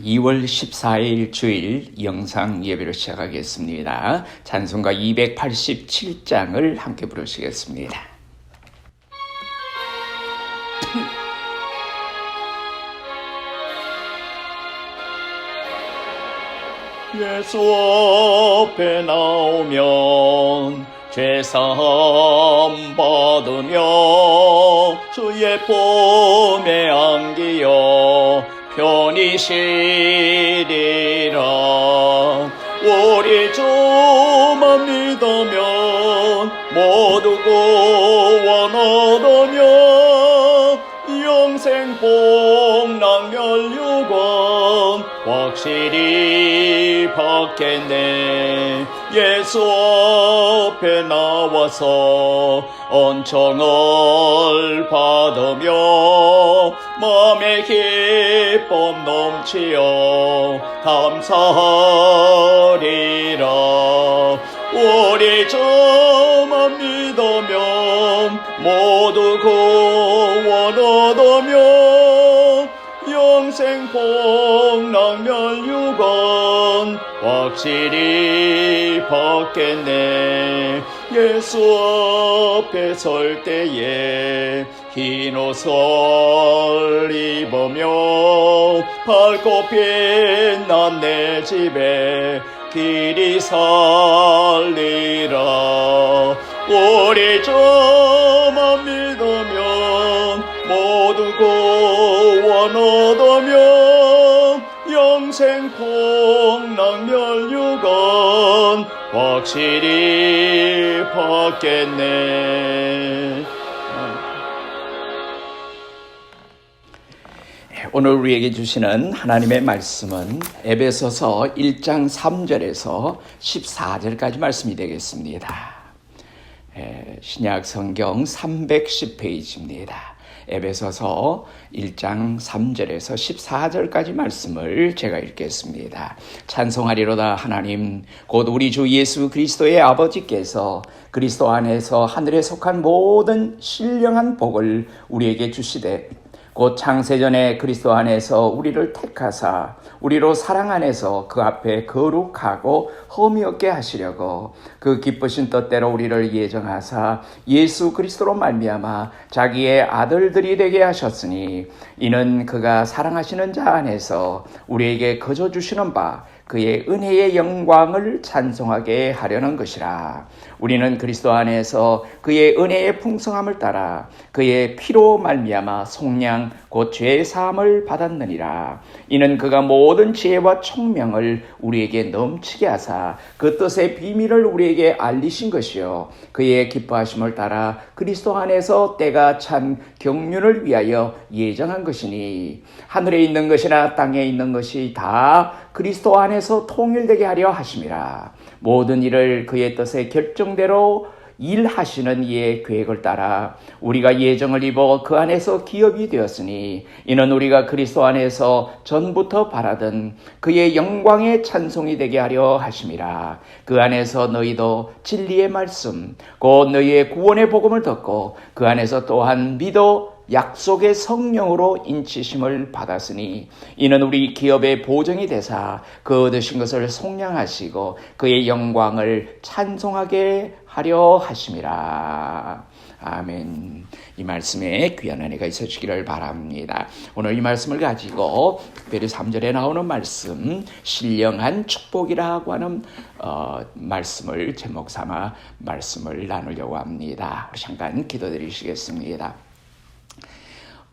2월 14일 주일 영상 예배를 시작하겠습니다. 찬송가 287장을 함께 부르시겠습니다. 예수 앞에 나오면 죄사함 받으며 주의 품에 안기어 편히 쉬리라. 우리 주만 믿으면 모두 구원 얻으며 영생 복락멸유관 확실히 받겠네. 예수 앞에 나와서 은총을 받으며 마음의 기쁨 넘치어 감사하리라. 우리 주만 믿으면 모두 구원 얻으며 영생 복락멸유관 확실히 받겠네. 예수 앞에 설 때에 흰 옷을 입으며 밝고 빛난 내 집에 길이 살리라. 우리 주만 믿으면 모두 구원 얻으며 영생 복락멸유관 확실히 받겠네. 오늘 우리에게 주시는 하나님의 말씀은 에베소서 1장 3절에서 14절까지 말씀이 되겠습니다. 신약 성경 310페이지입니다. 에베소서 1장 3절에서 14절까지 말씀을 제가 읽겠습니다. 찬송하리로다. 하나님 곧 우리 주 예수 그리스도의 아버지께서 그리스도 안에서 하늘에 속한 모든 신령한 복을 우리에게 주시되 곧 창세전에 그리스도 안에서 우리를 택하사 우리로 사랑 안에서 그 앞에 거룩하고 흠이 없게 하시려고 그 기쁘신 뜻대로 우리를 예정하사 예수 그리스도로 말미암아 자기의 아들들이 되게 하셨으니 이는 그가 사랑하시는 자 안에서 우리에게 거저 주시는 바 그의 은혜의 영광을 찬송하게 하려는 것이라. 우리는 그리스도 안에서 그의 은혜의 풍성함을 따라 그의 피로 말미암아 속량 곧 죄 사함을 받았느니라. 이는 그가 모든 지혜와 총명을 우리에게 넘치게 하사 그 뜻의 비밀을 우리에게 알리신 것이요 그의 기뻐하심을 따라 그리스도 안에서 때가 찬 경륜을 위하여 예정한 것이니 하늘에 있는 것이나 땅에 있는 것이 다 그리스도 안에서 통일되게 하려 하심이라. 모든 일을 그의 뜻의 결정대로 일하시는 이의 계획을 따라 우리가 예정을 입어 그 안에서 기업이 되었으니 이는 우리가 그리스도 안에서 전부터 바라던 그의 영광의 찬송이 되게 하려 하심이라. 그 안에서 너희도 진리의 말씀 곧 너희의 구원의 복음을 듣고 그 안에서 또한 믿어 약속의 성령으로 인치심을 받았으니 이는 우리 기업의 보증이 되사 그 얻으신 것을 속량하시고 그의 영광을 찬송하게 하려 하심이라. 아멘. 이 말씀에 귀한 은혜가 있어주기를 바랍니다. 오늘 이 말씀을 가지고 특별히 3절에 나오는 말씀 신령한 축복이라고 하는 말씀을 제목 삼아 말씀을 나누려고 합니다. 잠깐 기도드리시겠습니다.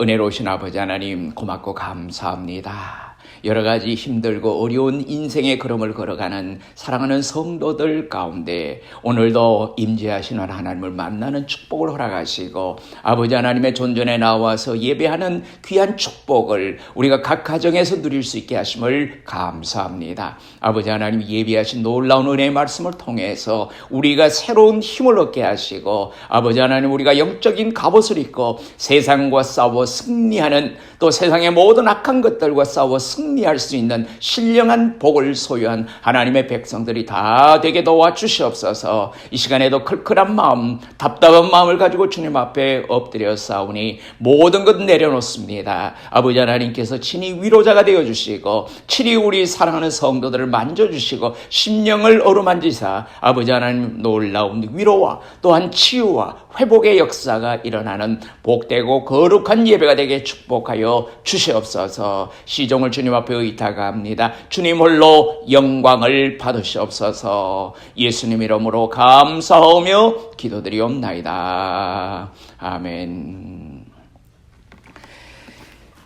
은혜로우신 아버지 하나님 고맙고 감사합니다. 여러 가지 힘들고 어려운 인생의 걸음을 걸어가는 사랑하는 성도들 가운데 오늘도 임재하시는 하나님을 만나는 축복을 허락하시고 아버지 하나님의 존전에 나와서 예배하는 귀한 축복을 우리가 각 가정에서 누릴 수 있게 하심을 감사합니다. 아버지 하나님 예배하신 놀라운 은혜의 말씀을 통해서 우리가 새로운 힘을 얻게 하시고 아버지 하나님 우리가 영적인 갑옷을 입고 세상과 싸워 승리하는 또 세상의 모든 악한 것들과 싸워 승리할 수 있는 신령한 복을 소유한 하나님의 백성들이 다 되게 도와주시옵소서. 이 시간에도 클클한 마음, 답답한 마음을 가지고 주님 앞에 엎드려 싸우니 모든 것 내려놓습니다. 아버지 하나님께서 친히 위로자가 되어주시고 친히 우리 사랑하는 성도들을 만져주시고 심령을 어루만지사 아버지 하나님 놀라운 위로와 또한 치유와 회복의 역사가 일어나는 복되고 거룩한 예배가 되게 축복하여 주시옵소서. 시종을 주님 앞에 의탁합니다. 주님 홀로 영광을 받으시옵소서. 예수님 이름으로 감사하며 기도드리옵나이다. 아멘.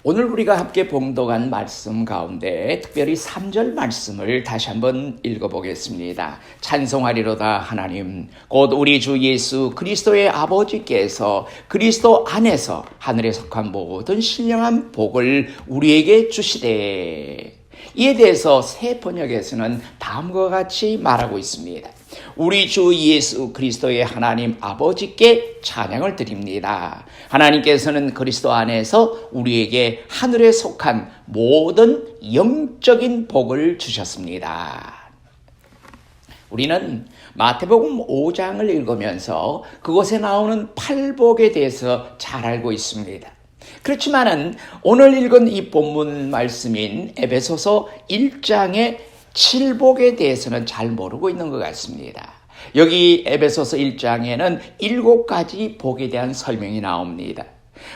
오늘 우리가 함께 봉독한 말씀 가운데 특별히 3절 말씀을 다시 한번 읽어보겠습니다. 찬송하리로다 하나님 곧 우리 주 예수 그리스도의 아버지께서 그리스도 안에서 하늘에 속한 모든 신령한 복을 우리에게 주시되, 이에 대해서 새 번역에서는 다음과 같이 말하고 있습니다. 우리 주 예수 그리스도의 하나님 아버지께 찬양을 드립니다. 하나님께서는 그리스도 안에서 우리에게 하늘에 속한 모든 영적인 복을 주셨습니다. 우리는 마태복음 5장을 읽으면서 그곳에 나오는 팔복에 대해서 잘 알고 있습니다. 그렇지만은 오늘 읽은 이 본문 말씀인 에베소서 1장의 칠복에 대해서는 잘 모르고 있는 것 같습니다. 여기 에베소서 1장에는 7가지 복에 대한 설명이 나옵니다.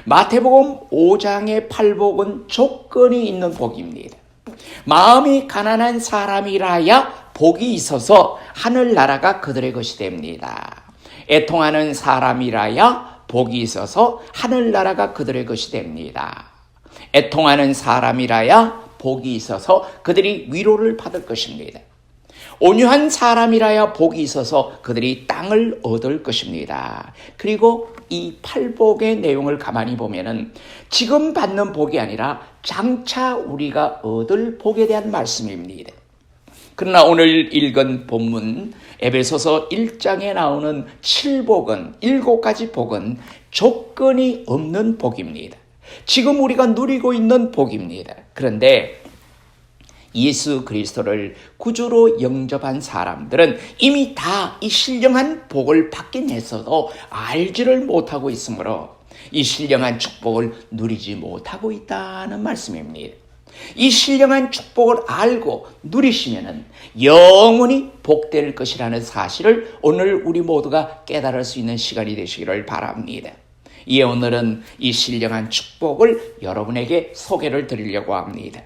마태복음 5장의 팔복은 조건이 있는 복입니다. 마음이 가난한 사람이라야 복이 있어서 하늘나라가 그들의 것이 됩니다. 애통하는 사람이라야 복이 있어서 하늘나라가 그들의 것이 됩니다. 애통하는 사람이라야 복이 있어서 그들이 위로를 받을 것입니다. 온유한 사람이라야 복이 있어서 그들이 땅을 얻을 것입니다. 그리고 이 팔복의 내용을 가만히 보면은 지금 받는 복이 아니라 장차 우리가 얻을 복에 대한 말씀입니다. 그러나 오늘 읽은 본문 에베소서 1장에 나오는 7복은 7가지 복은 조건이 없는 복입니다. 지금 우리가 누리고 있는 복입니다. 그런데 예수 그리스도를 구주로 영접한 사람들은 이미 다 이 신령한 복을 받긴 했어도 알지를 못하고 있으므로 이 신령한 축복을 누리지 못하고 있다는 말씀입니다. 이 신령한 축복을 알고 누리시면은 영원히 복될 것이라는 사실을 오늘 우리 모두가 깨달을 수 있는 시간이 되시기를 바랍니다. 이에 오늘은 이 신령한 축복을 여러분에게 소개를 드리려고 합니다.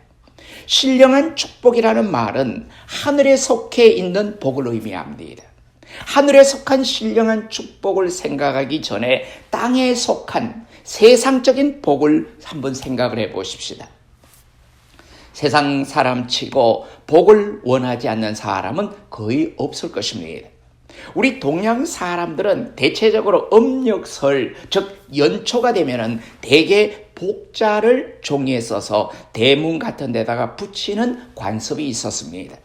신령한 축복이라는 말은 하늘에 속해 있는 복을 의미합니다. 하늘에 속한 신령한 축복을 생각하기 전에 땅에 속한 세상적인 복을 한번 생각을 해 보십시다. 세상 사람치고 복을 원하지 않는 사람은 거의 없을 것입니다. 우리 동양 사람들은 대체적으로 음력설, 즉 연초가 되면은 대개 복자를 종이에 써서 대문 같은 데다가 붙이는 관습이 있었습니다.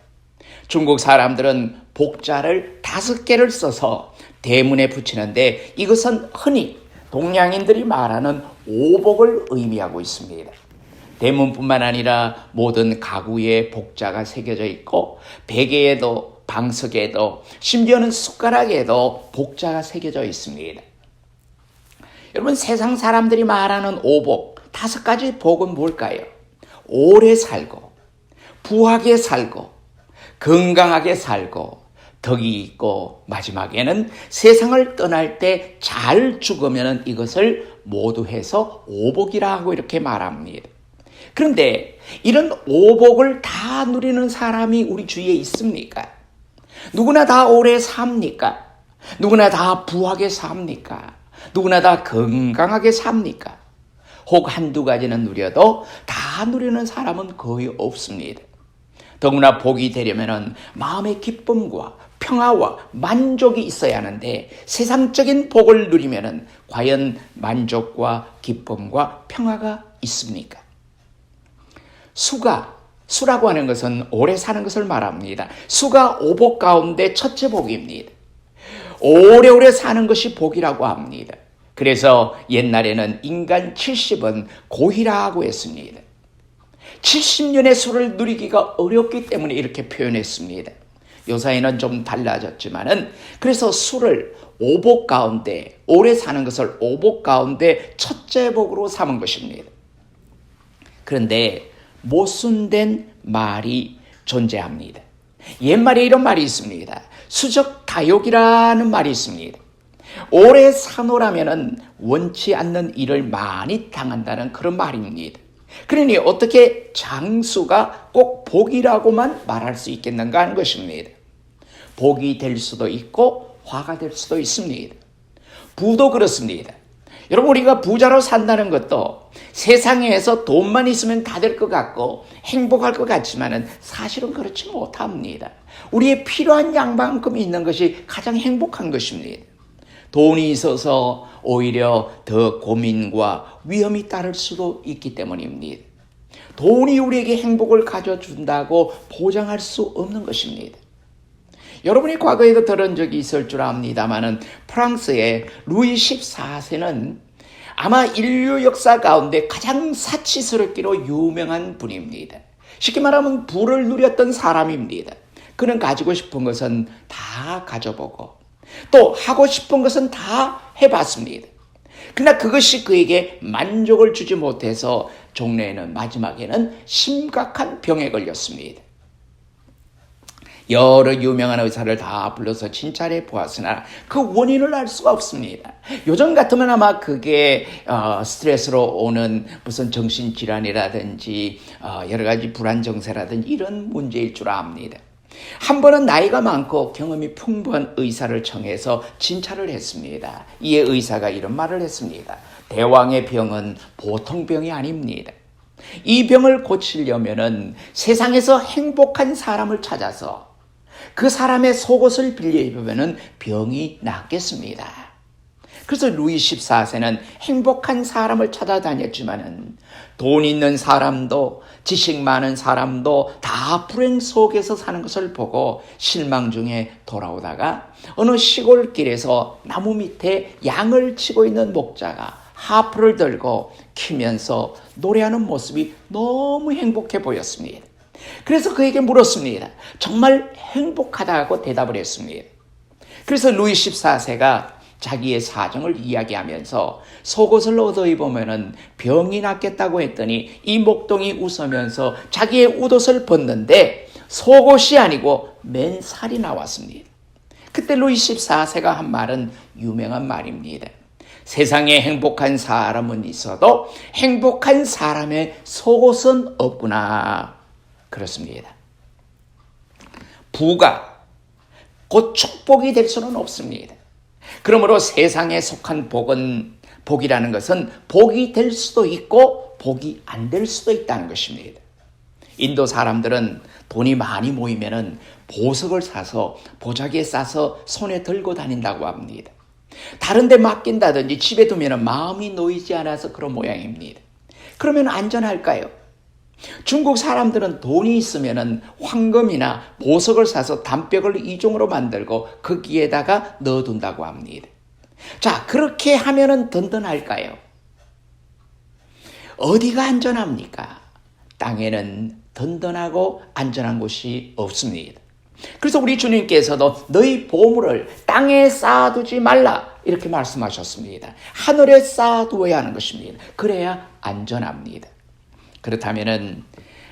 중국 사람들은 복자를 5개를 써서 대문에 붙이는데 이것은 흔히 동양인들이 말하는 오복을 의미하고 있습니다. 대문뿐만 아니라 모든 가구에 복자가 새겨져 있고 베개에도 방석에도 심지어는 숟가락에도 복자가 새겨져 있습니다. 여러분, 세상 사람들이 말하는 오복 5가지 복은 뭘까요? 오래 살고 부하게 살고 건강하게 살고 덕이 있고 마지막에는 세상을 떠날 때 잘 죽으면 이것을 모두 해서 오복이라 하고 이렇게 말합니다. 그런데 이런 오복을 다 누리는 사람이 우리 주위에 있습니까? 누구나 다 오래 삽니까? 누구나 다 부하게 삽니까? 누구나 다 건강하게 삽니까? 혹 한두 가지는 누려도 다 누리는 사람은 거의 없습니다. 더구나 복이 되려면 마음의 기쁨과 평화와 만족이 있어야 하는데 세상적인 복을 누리면 과연 만족과 기쁨과 평화가 있습니까? 수라고 하는 것은 오래 사는 것을 말합니다. 수가 오복 가운데 첫째 복입니다. 오래오래 사는 것이 복이라고 합니다. 그래서 옛날에는 인간 70은 고희라고 했습니다. 70년의 술을 누리기가 어렵기 때문에 이렇게 표현했습니다. 요사이는 좀 달라졌지만은 그래서 술을 오복 가운데, 오래 사는 것을 오복 가운데 첫째 복으로 삼은 것입니다. 그런데 모순된 말이 존재합니다. 옛말에 이런 말이 있습니다. 수적다욕이라는 말이 있습니다. 오래 사노라면은 원치 않는 일을 많이 당한다는 그런 말입니다. 그러니 어떻게 장수가 꼭 복이라고만 말할 수 있겠는가 하는 것입니다. 복이 될 수도 있고 화가 될 수도 있습니다. 부도 그렇습니다. 여러분, 우리가 부자로 산다는 것도 세상에서 돈만 있으면 다 될 것 같고 행복할 것 같지만은 사실은 그렇지 못합니다. 우리의 필요한 양만큼 있는 것이 가장 행복한 것입니다. 돈이 있어서 오히려 더 고민과 위험이 따를 수도 있기 때문입니다. 돈이 우리에게 행복을 가져준다고 보장할 수 없는 것입니다. 여러분이 과거에도 들은 적이 있을 줄 압니다마는 프랑스의 루이 14세는 아마 인류 역사 가운데 가장 사치스럽기로 유명한 분입니다. 쉽게 말하면 부를 누렸던 사람입니다. 그는 가지고 싶은 것은 다 가져보고 또 하고 싶은 것은 다 해봤습니다. 그러나 그것이 그에게 만족을 주지 못해서 종래에는 마지막에는 심각한 병에 걸렸습니다. 여러 유명한 의사를 다 불러서 진찰해 보았으나 그 원인을 알 수가 없습니다. 요즘 같으면 아마 그게 스트레스로 오는 무슨 정신질환이라든지 여러 가지 불안정세라든지 이런 문제일 줄 압니다. 한 번은 나이가 많고 경험이 풍부한 의사를 청해서 진찰을 했습니다. 이에 의사가 이런 말을 했습니다. 대왕의 병은 보통 병이 아닙니다. 이 병을 고치려면은 세상에서 행복한 사람을 찾아서 그 사람의 속옷을 빌려 입으면 병이 낫겠습니다. 그래서 루이 14세는 행복한 사람을 찾아다녔지만은 돈 있는 사람도 지식 많은 사람도 다 불행 속에서 사는 것을 보고 실망 중에 돌아오다가 어느 시골길에서 나무 밑에 양을 치고 있는 목자가 하프를 들고 키면서 노래하는 모습이 너무 행복해 보였습니다. 그래서 그에게 물었습니다. 정말 행복하다고 대답을 했습니다. 그래서 루이 14세가 자기의 사정을 이야기하면서 속옷을 얻어 입으면 병이 낫겠다고 했더니 이 목동이 웃으면서 자기의 웃옷을 벗는데 속옷이 아니고 맨살이 나왔습니다. 그때 루이 14세가 한 말은 유명한 말입니다. 세상에 행복한 사람은 있어도 행복한 사람의 속옷은 없구나. 그렇습니다. 부가 곧 축복이 될 수는 없습니다. 그러므로 세상에 속한 복이라는 것은 복이 될 수도 있고 복이 안 될 수도 있다는 것입니다. 인도 사람들은 돈이 많이 모이면은 보석을 사서 보자기에 싸서 손에 들고 다닌다고 합니다. 다른 데 맡긴다든지 집에 두면 마음이 놓이지 않아서 그런 모양입니다. 그러면 안전할까요? 중국 사람들은 돈이 있으면 황금이나 보석을 사서 담벽을 이중으로 만들고 거기에다가 넣어둔다고 합니다. 자, 그렇게 하면 든든할까요? 어디가 안전합니까? 땅에는 든든하고 안전한 곳이 없습니다. 그래서 우리 주님께서도 너희 보물을 땅에 쌓아두지 말라 이렇게 말씀하셨습니다. 하늘에 쌓아두어야 하는 것입니다. 그래야 안전합니다. 그렇다면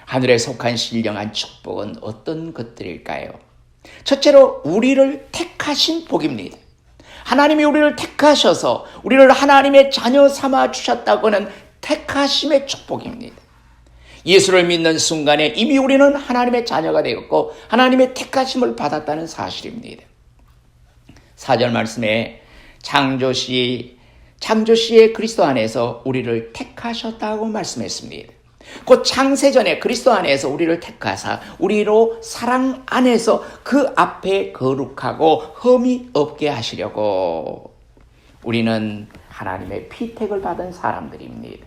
하늘에 속한 신령한 축복은 어떤 것들일까요? 첫째로 우리를 택하신 복입니다. 하나님이 우리를 택하셔서 우리를 하나님의 자녀 삼아 주셨다고는 택하심의 축복입니다. 예수를 믿는 순간에 이미 우리는 하나님의 자녀가 되었고 하나님의 택하심을 받았다는 사실입니다. 4절 말씀에 창조시의 그리스도 안에서 우리를 택하셨다고 말씀했습니다. 곧 창세전에 그리스도 안에서 우리를 택하사 우리로 사랑 안에서 그 앞에 거룩하고 흠이 없게 하시려고. 우리는 하나님의 피택을 받은 사람들입니다.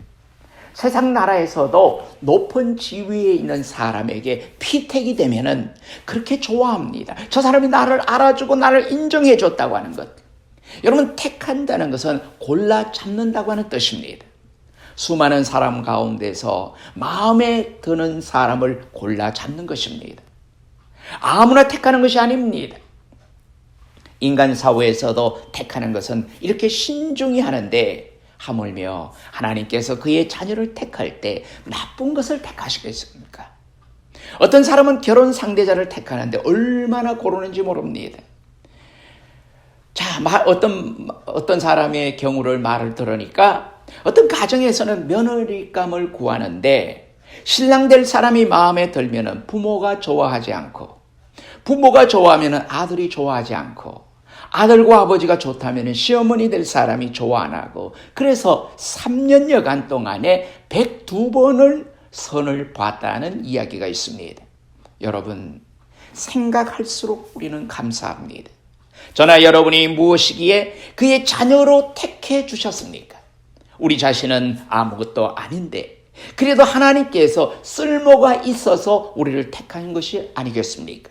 세상 나라에서도 높은 지위에 있는 사람에게 피택이 되면은 그렇게 좋아합니다. 저 사람이 나를 알아주고 나를 인정해 줬다고 하는 것. 여러분, 택한다는 것은 골라 잡는다고 하는 뜻입니다. 수많은 사람 가운데서 마음에 드는 사람을 골라 잡는 것입니다. 아무나 택하는 것이 아닙니다. 인간 사회에서도 택하는 것은 이렇게 신중히 하는데 하물며 하나님께서 그의 자녀를 택할 때 나쁜 것을 택하시겠습니까? 어떤 사람은 결혼 상대자를 택하는데 얼마나 고르는지 모릅니다. 자, 어떤 사람의 경우를 말을 들으니까 어떤 가정에서는 며느리감을 구하는데 신랑 될 사람이 마음에 들면은 부모가 좋아하지 않고, 부모가 좋아하면은 아들이 좋아하지 않고, 아들과 아버지가 좋다면은 시어머니 될 사람이 좋아 안 하고, 그래서 3년여간 동안에 102번을 선을 봤다는 이야기가 있습니다. 여러분, 생각할수록 우리는 감사합니다. 저나 여러분이 무엇이기에 그의 자녀로 택해 주셨습니까? 우리 자신은 아무것도 아닌데 그래도 하나님께서 쓸모가 있어서 우리를 택한 것이 아니겠습니까?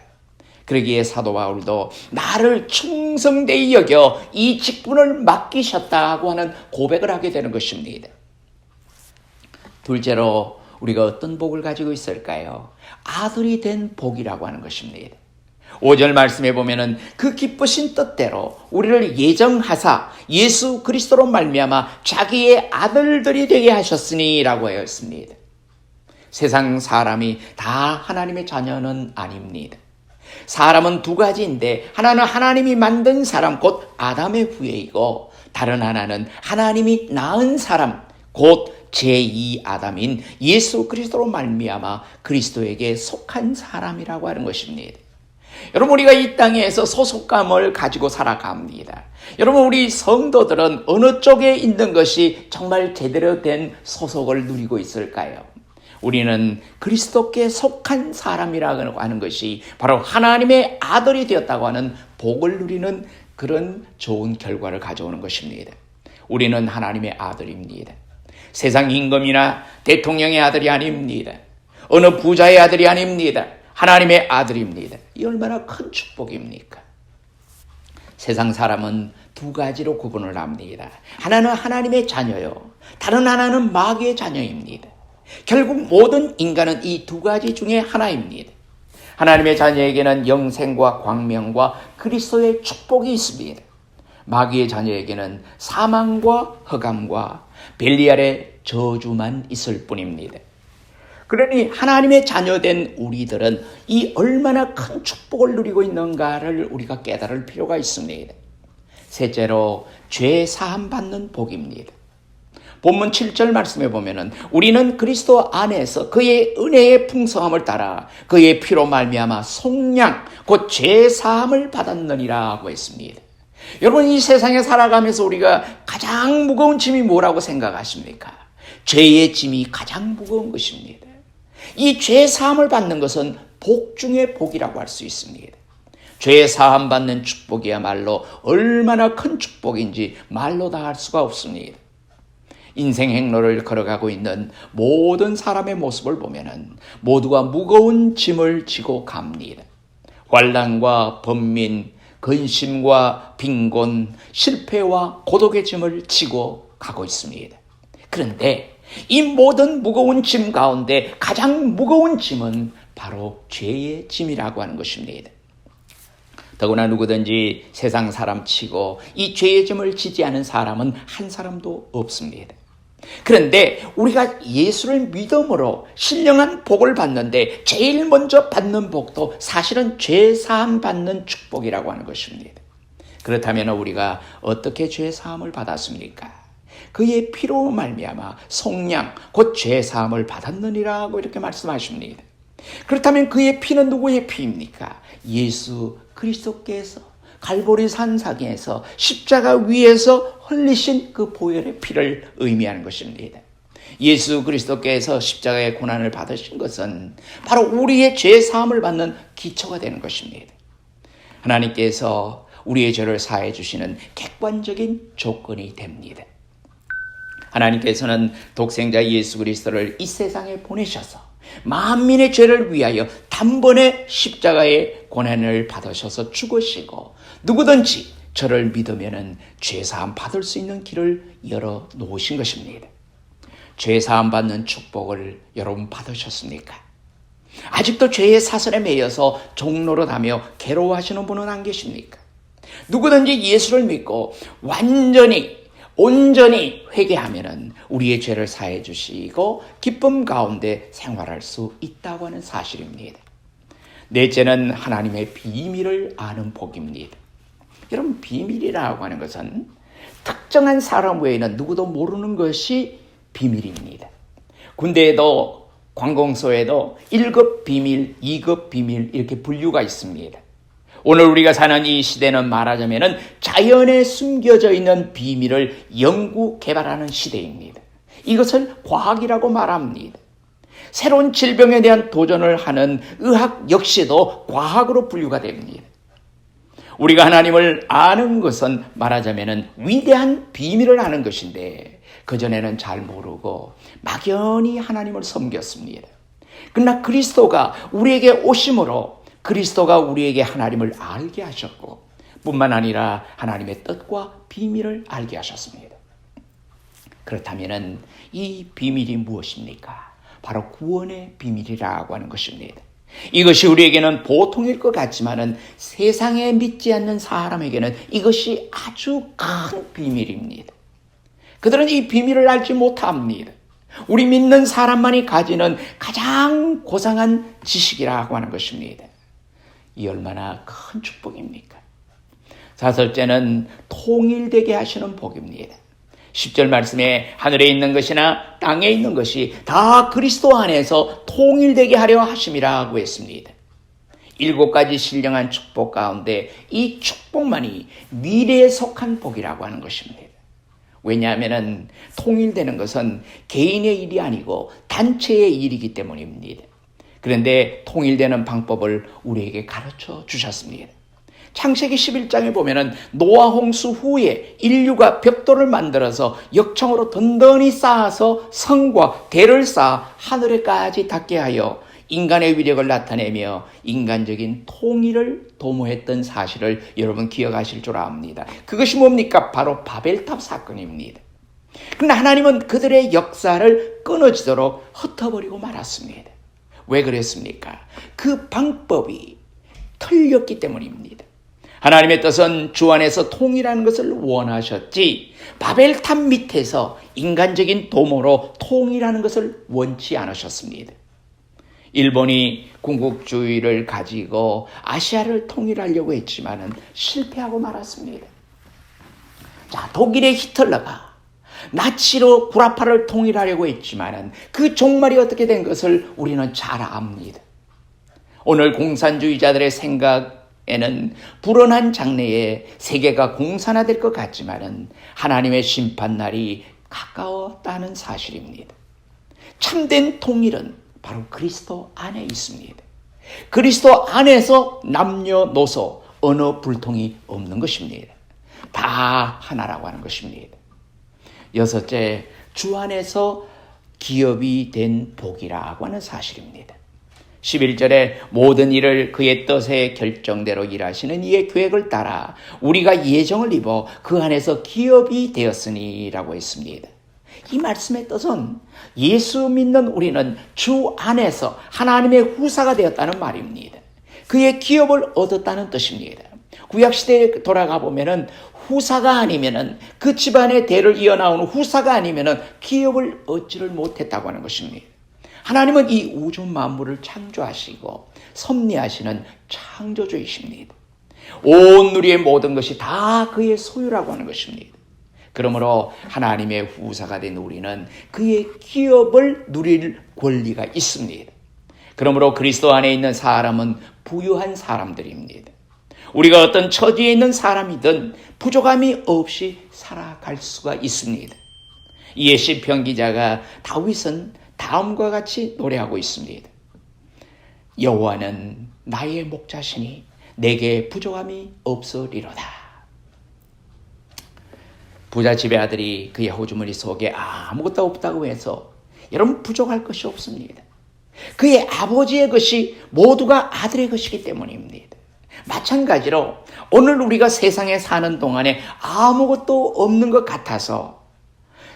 그러기에 사도 바울도 나를 충성되이 여겨 이 직분을 맡기셨다고 하는 고백을 하게 되는 것입니다. 둘째로 우리가 어떤 복을 가지고 있을까요? 아들이 된 복이라고 하는 것입니다. 5절 말씀에 보면은 그 기쁘신 뜻대로 우리를 예정하사 예수 그리스도로 말미암아 자기의 아들들이 되게 하셨으니라고 하였습니다. 세상 사람이 다 하나님의 자녀는 아닙니다. 사람은 두 가지인데 하나는 하나님이 만든 사람 곧 아담의 후예이고, 다른 하나는 하나님이 낳은 사람 곧 제2아담인 예수 그리스도로 말미암아 그리스도에게 속한 사람이라고 하는 것입니다. 여러분, 우리가 이 땅에서 소속감을 가지고 살아갑니다. 여러분, 우리 성도들은 어느 쪽에 있는 것이 정말 제대로 된 소속을 누리고 있을까요? 우리는 그리스도께 속한 사람이라고 하는 것이 바로 하나님의 아들이 되었다고 하는 복을 누리는 그런 좋은 결과를 가져오는 것입니다. 우리는 하나님의 아들입니다. 세상 임금이나 대통령의 아들이 아닙니다. 어느 부자의 아들이 아닙니다. 하나님의 아들입니다. 이 얼마나 큰 축복입니까? 세상 사람은 두 가지로 구분을 합니다. 하나는 하나님의 자녀요, 다른 하나는 마귀의 자녀입니다. 결국 모든 인간은 이 두 가지 중에 하나입니다. 하나님의 자녀에게는 영생과 광명과 그리스도의 축복이 있습니다. 마귀의 자녀에게는 사망과 흑암과 벨리알의 저주만 있을 뿐입니다. 그러니 하나님의 자녀된 우리들은 이 얼마나 큰 축복을 누리고 있는가를 우리가 깨달을 필요가 있습니다. 셋째로 죄 사함 받는 복입니다. 본문 7절 말씀에 보면은 우리는 그리스도 안에서 그의 은혜의 풍성함을 따라 그의 피로 말미암아 속량 곧 죄 사함을 받았느니라고 했습니다. 여러분, 이 세상에 살아가면서 우리가 가장 무거운 짐이 뭐라고 생각하십니까? 죄의 짐이 가장 무거운 것입니다. 이 죄 사함을 받는 것은 복 중의 복이라고 할 수 있습니다. 죄 사함 받는 축복이야말로 얼마나 큰 축복인지 말로 다 할 수가 없습니다. 인생 행로를 걸어가고 있는 모든 사람의 모습을 보면은 모두가 무거운 짐을 지고 갑니다. 환난과 번민, 근심과 빈곤, 실패와 고독의 짐을 지고 가고 있습니다. 그런데 이 모든 무거운 짐 가운데 가장 무거운 짐은 바로 죄의 짐이라고 하는 것입니다. 더구나 누구든지 세상 사람 치고 이 죄의 짐을 지지 않은 사람은 한 사람도 없습니다. 그런데 우리가 예수를 믿음으로 신령한 복을 받는데 제일 먼저 받는 복도 사실은 죄 사함 받는 축복이라고 하는 것입니다. 그렇다면 우리가 어떻게 죄 사함을 받았습니까? 그의 피로 말미암아 속량 곧 죄 사함을 받았느니라고 이렇게 말씀하십니다. 그렇다면 그의 피는 누구의 피입니까? 예수 그리스도께서 갈보리 산상에서 십자가 위에서 흘리신 그 보혈의 피를 의미하는 것입니다. 예수 그리스도께서 십자가의 고난을 받으신 것은 바로 우리의 죄 사함을 받는 기초가 되는 것입니다. 하나님께서 우리의 죄를 사해 주시는 객관적인 조건이 됩니다. 하나님께서는 독생자 예수 그리스도를 이 세상에 보내셔서 만민의 죄를 위하여 단번에 십자가의 고난을 받으셔서 죽으시고 누구든지 저를 믿으면 죄사함 받을 수 있는 길을 열어 놓으신 것입니다. 죄 사함 받는 축복을 여러분 받으셨습니까? 아직도 죄의 사슬에 매여서 종노릇하며 괴로워하시는 분은 안 계십니까? 누구든지 예수를 믿고 온전히 회개하면은 우리의 죄를 사해 주시고 기쁨 가운데 생활할 수 있다고 하는 사실입니다. 넷째는 하나님의 비밀을 아는 복입니다. 여러분, 비밀이라고 하는 것은 특정한 사람 외에는 누구도 모르는 것이 비밀입니다. 군대에도 관공서에도 1급 비밀, 2급 비밀 이렇게 분류가 있습니다. 오늘 우리가 사는 이 시대는 말하자면 자연에 숨겨져 있는 비밀을 연구 개발하는 시대입니다. 이것을 과학이라고 말합니다. 새로운 질병에 대한 도전을 하는 의학 역시도 과학으로 분류가 됩니다. 우리가 하나님을 아는 것은 말하자면 위대한 비밀을 아는 것인데 그전에는 잘 모르고 막연히 하나님을 섬겼습니다. 그러나 그리스도가 우리에게 오심으로 그리스도가 우리에게 하나님을 알게 하셨고 뿐만 아니라 하나님의 뜻과 비밀을 알게 하셨습니다. 그렇다면 이 비밀이 무엇입니까? 바로 구원의 비밀이라고 하는 것입니다. 이것이 우리에게는 보통일 것 같지만은 세상에 믿지 않는 사람에게는 이것이 아주 큰 비밀입니다. 그들은 이 비밀을 알지 못합니다. 우리 믿는 사람만이 가지는 가장 고상한 지식이라고 하는 것입니다. 이 얼마나 큰 축복입니까? 사설째는 통일되게 하시는 복입니다. 10절 말씀에 하늘에 있는 것이나 땅에 있는 것이 다 그리스도 안에서 통일되게 하려 하심이라고 했습니다. 7가지 신령한 축복 가운데 이 축복만이 미래에 속한 복이라고 하는 것입니다. 왜냐하면 통일되는 것은 개인의 일이 아니고 단체의 일이기 때문입니다. 그런데 통일되는 방법을 우리에게 가르쳐 주셨습니다. 창세기 11장에 보면은 노아 홍수 후에 인류가 벽돌을 만들어서 역청으로 든든히 쌓아서 성과 대를 쌓아 하늘에까지 닿게 하여 인간의 위력을 나타내며 인간적인 통일을 도모했던 사실을 여러분 기억하실 줄 압니다. 그것이 뭡니까? 바로 바벨탑 사건입니다. 그러나 하나님은 그들의 역사를 끊어지도록 흩어버리고 말았습니다. 왜 그랬습니까? 그 방법이 틀렸기 때문입니다. 하나님의 뜻은 주 안에서 통일하는 것을 원하셨지 바벨탑 밑에서 인간적인 도모로 통일하는 것을 원치 않으셨습니다. 일본이 군국주의를 가지고 아시아를 통일하려고 했지만은 실패하고 말았습니다. 자, 독일의 히틀러가 나치로 구라파를 통일하려고 했지만은 그 종말이 어떻게 된 것을 우리는 잘 압니다. 오늘 공산주의자들의 생각에는 불온한 장래에 세계가 공산화될 것 같지만은 하나님의 심판날이 가까웠다는 사실입니다. 참된 통일은 바로 그리스도 안에 있습니다. 그리스도 안에서 남녀노소 어느 불통이 없는 것입니다. 다 하나라고 하는 것입니다. 6째, 주 안에서 기업이 된 복이라고 하는 사실입니다. 11절에 모든 일을 그의 뜻의 결정대로 일하시는 이의 계획을 따라 우리가 예정을 입어 그 안에서 기업이 되었으니 라고 했습니다. 이 말씀의 뜻은 예수 믿는 우리는 주 안에서 하나님의 후사가 되었다는 말입니다. 그의 기업을 얻었다는 뜻입니다. 구약시대에 돌아가 보면은 후사가 아니면은 그 집안의 대를 이어나오는 후사가 아니면은 기업을 얻지를 못했다고 하는 것입니다. 하나님은 이 우주 만물을 창조하시고 섭리하시는 창조주이십니다. 온 누리의 모든 것이 다 그의 소유라고 하는 것입니다. 그러므로 하나님의 후사가 된 우리는 그의 기업을 누릴 권리가 있습니다. 그러므로 그리스도 안에 있는 사람은 부유한 사람들입니다. 우리가 어떤 처지에 있는 사람이든 부족함이 없이 살아갈 수가 있습니다. 이에 시편 기자가 다윗은 다음과 같이 노래하고 있습니다. 여호와는 나의 목자시니 내게 부족함이 없으리로다. 부잣집의 아들이 그의 호주머니 속에 아무것도 없다고 해서 여러분 부족할 것이 없습니다. 그의 아버지의 것이 모두가 아들의 것이기 때문입니다. 마찬가지로 오늘 우리가 세상에 사는 동안에 아무것도 없는 것 같아서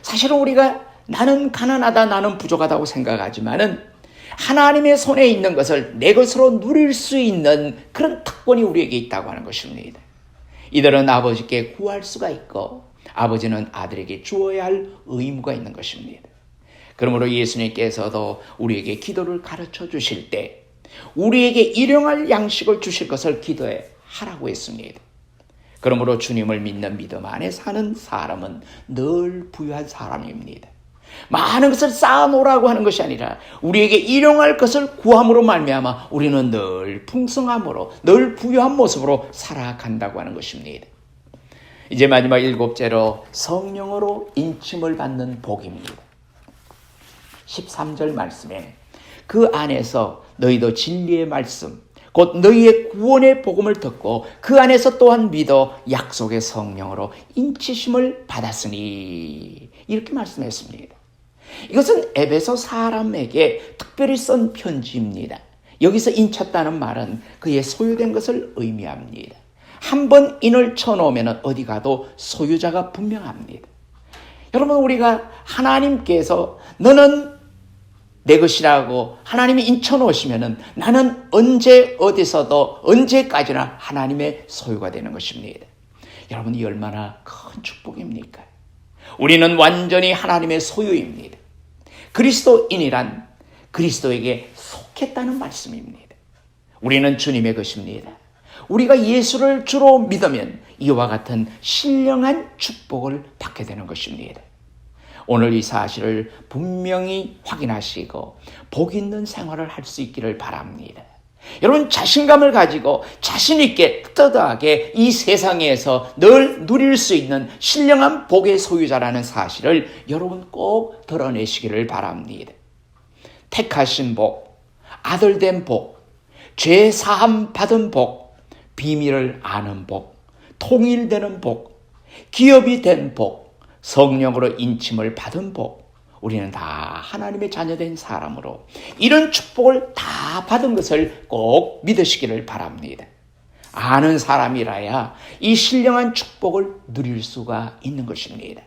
사실은 우리가 나는 가난하다, 나는 부족하다고 생각하지만은 하나님의 손에 있는 것을 내 것으로 누릴 수 있는 그런 특권이 우리에게 있다고 하는 것입니다. 이들은 아버지께 구할 수가 있고 아버지는 아들에게 주어야 할 의무가 있는 것입니다. 그러므로 예수님께서도 우리에게 기도를 가르쳐 주실 때 우리에게 일용할 양식을 주실 것을 기도해 하라고 했습니다. 그러므로 주님을 믿는 믿음 안에 사는 사람은 늘 부유한 사람입니다. 많은 것을 쌓아놓으라고 하는 것이 아니라 우리에게 일용할 것을 구함으로 말미암아 우리는 늘 풍성함으로 늘 부유한 모습으로 살아간다고 하는 것입니다. 이제 마지막 7째로 성령으로 인침을 받는 복입니다. 13절 말씀에 그 안에서 너희도 진리의 말씀 곧 너희의 구원의 복음을 듣고 그 안에서 또한 믿어 약속의 성령으로 인치심을 받았으니 이렇게 말씀했습니다. 이것은 에베소 사람에게 특별히 쓴 편지입니다. 여기서 인쳤다는 말은 그의 소유된 것을 의미합니다. 한번 인을 쳐놓으면 어디 가도 소유자가 분명합니다. 여러분, 우리가 하나님께서 너는 내 것이라고 하나님이 인쳐놓으시면 나는 언제 어디서도 언제까지나 하나님의 소유가 되는 것입니다. 여러분, 이 얼마나 큰 축복입니까? 우리는 완전히 하나님의 소유입니다. 그리스도인이란 그리스도에게 속했다는 말씀입니다. 우리는 주님의 것입니다. 우리가 예수를 주로 믿으면 이와 같은 신령한 축복을 받게 되는 것입니다. 오늘 이 사실을 분명히 확인하시고 복 있는 생활을 할 수 있기를 바랍니다. 여러분, 자신감을 가지고 자신 있게 떳떳하게 이 세상에서 늘 누릴 수 있는 신령한 복의 소유자라는 사실을 여러분 꼭 드러내시기를 바랍니다. 택하신 복, 아들된 복, 죄 사함 받은 복, 비밀을 아는 복, 통일되는 복, 기업이 된 복, 성령으로 인침을 받은 복, 우리는 다 하나님의 자녀된 사람으로 이런 축복을 다 받은 것을 꼭 믿으시기를 바랍니다. 아는 사람이라야 이 신령한 축복을 누릴 수가 있는 것입니다.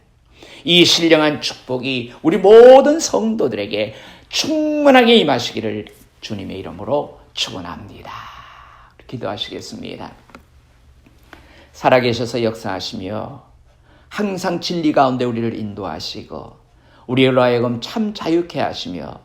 이 신령한 축복이 우리 모든 성도들에게 충만하게 임하시기를 주님의 이름으로 축원합니다. 기도하시겠습니다. 살아계셔서 역사하시며 항상 진리 가운데 우리를 인도하시고 우리로 하여금 참 자유케 하시며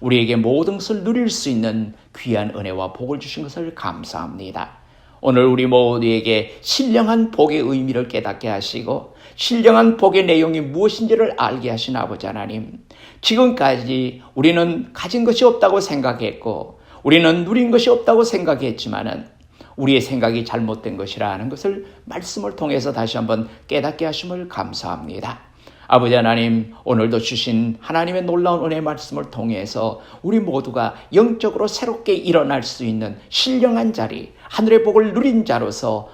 우리에게 모든 것을 누릴 수 있는 귀한 은혜와 복을 주신 것을 감사합니다. 오늘 우리 모두에게 신령한 복의 의미를 깨닫게 하시고 신령한 복의 내용이 무엇인지를 알게 하신 아버지 하나님, 지금까지 우리는 가진 것이 없다고 생각했고 우리는 누린 것이 없다고 생각했지만은 우리의 생각이 잘못된 것이라 하는 것을 말씀을 통해서 다시 한번 깨닫게 하심을 감사합니다. 아버지 하나님, 오늘도 주신 하나님의 놀라운 은혜의 말씀을 통해서 우리 모두가 영적으로 새롭게 일어날 수 있는 신령한 자리, 하늘의 복을 누린 자로서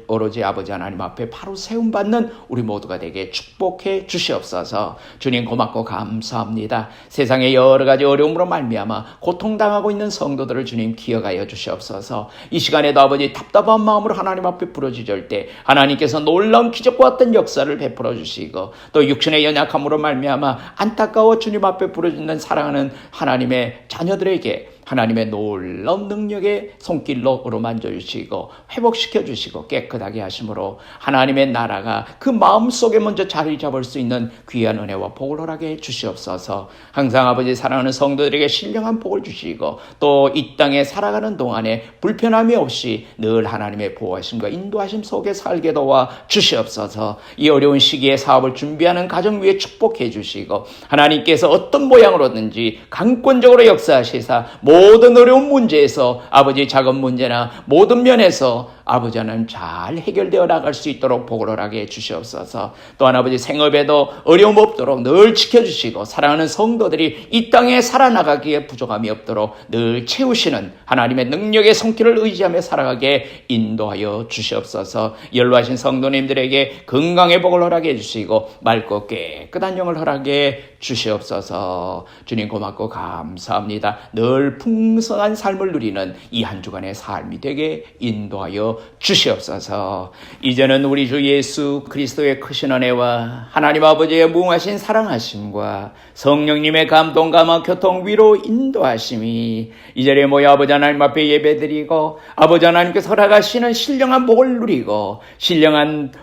오로지 아버지 하나님 앞에 바로 세움받는 우리 모두가 되게 축복해 주시옵소서. 주님 고맙고 감사합니다. 세상의 여러 가지 어려움으로 말미암아 고통당하고 있는 성도들을 주님 기억하여 주시옵소서. 이 시간에도 아버지 답답한 마음으로 하나님 앞에 부르짖을 때 하나님께서 놀라운 기적과 같은 역사를 베풀어 주시고 또 육신의 연약함으로 말미암아 안타까워 주님 앞에 부르짖는 사랑하는 하나님의 자녀들에게 하나님의 놀라운 능력의 손길로 어루만져 주시고 회복시켜 주시고 깨끗하게 하심으로 하나님의 나라가 그 마음속에 먼저 자리 잡을 수 있는 귀한 은혜와 복을 허락해 주시옵소서. 항상 아버지 사랑하는 성도들에게 신령한 복을 주시고 또 이 땅에 살아가는 동안에 불편함이 없이 늘 하나님의 보호하심과 인도하심 속에 살게 도와 주시옵소서. 이 어려운 시기에 사업을 준비하는 가정 위에 축복해 주시고 하나님께서 어떤 모양으로든지 강권적으로 역사하시사 모든 어려운 문제에서 아버지 작은 문제나 모든 면에서 아버지 하나님 잘 해결되어 나갈 수 있도록 복을 허락해 주시옵소서. 또한 아버지 생업에도 어려움 없도록 늘 지켜주시고 사랑하는 성도들이 이 땅에 살아나가기에 부족함이 없도록 늘 채우시는 하나님의 능력의 손길을 의지하며 살아가게 인도하여 주시옵소서. 연로하신 성도님들에게 건강의 복을 허락해 주시고 맑고 깨끗한 영을 허락해 주시옵소서. 주님 고맙고 감사합니다. 늘 풍성한 삶을 누리는 이 한 주간의 삶이 되게 인도하여 하여 주시옵소서. 이제는 우리 주 예수 그리스도의 크신 은혜와 하나님 아버지의 무궁하신 사랑하심과 성령님의 감동, 감화, 교통, 위로, 인도하심이 이 자리에 모여 아버지 하나님 앞에 예배드리고 아버지 하나님께서 허락하시는 신령한 복을 누리고 신령한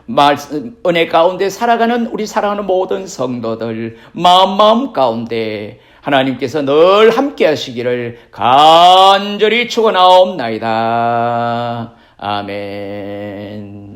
은혜 가운데 살아가는 우리 사랑하는 모든 성도들 마음 가운데 하나님께서 늘 함께 하시기를 간절히 축원하옵나이다. 아멘.